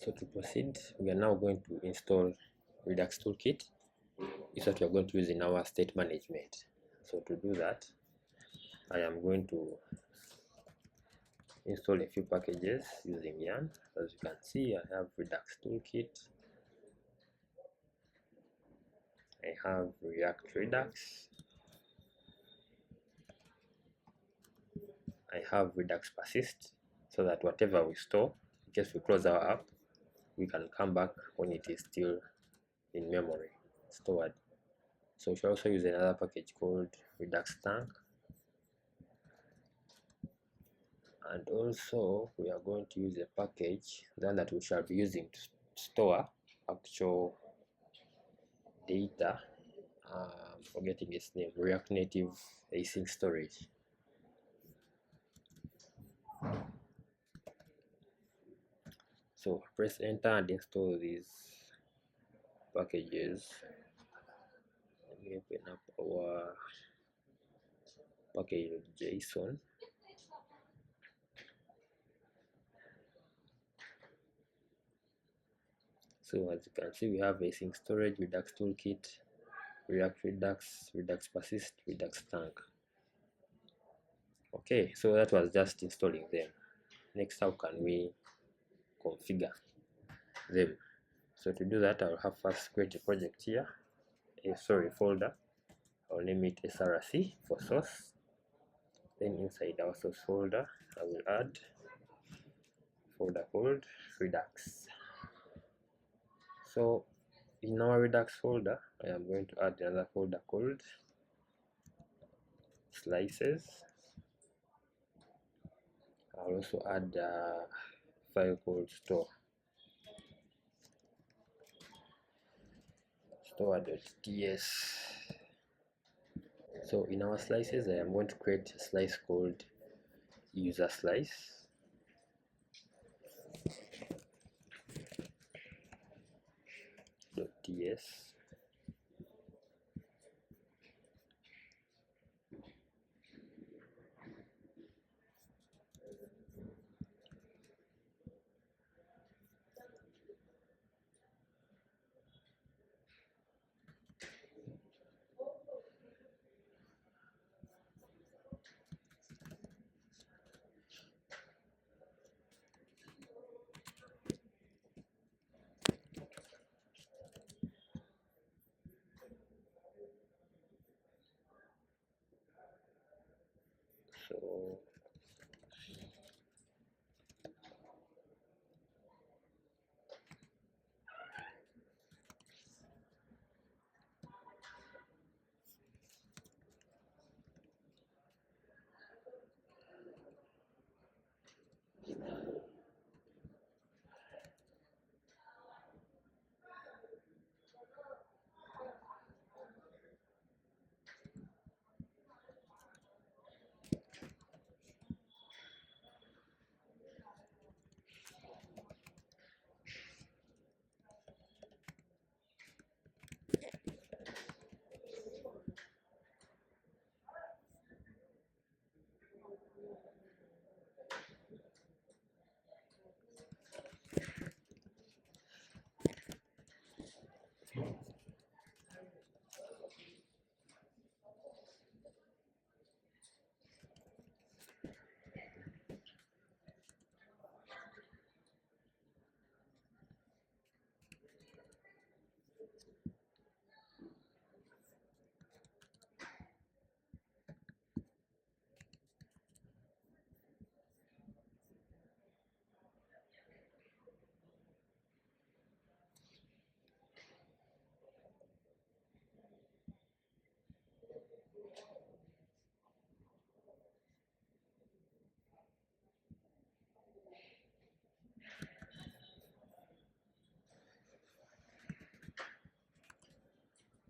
So to proceed, we are now going to install Redux Toolkit. Is what we are going to use in our state management. So to do that, I am going to install a few packages using yarn. As you can see, I have Redux Toolkit, I have React Redux, I have Redux Persist, so that whatever we store, in case we close our app, we can come back when it is still in memory stored. So we should also use another package called Redux Tank, and also we are going to use a package then that we shall be using to store actual data. Forgetting its name, React Native async storage. So press enter and install these packages. Let me open up our package.json. So as you can see, we have async storage, Redux Toolkit, React Redux, Redux Persist, Redux Tank. Okay, so that was just installing them. Next, how can we configure them? So to do that, I'll have first create a project here, a folder. I'll name it src for source. Then inside our source folder, I will add folder called Redux. So in our Redux folder, I am going to add another folder called slices. I'll also add a file called store.ts. So in our slices, I am going to create a slice called user slice. .ts.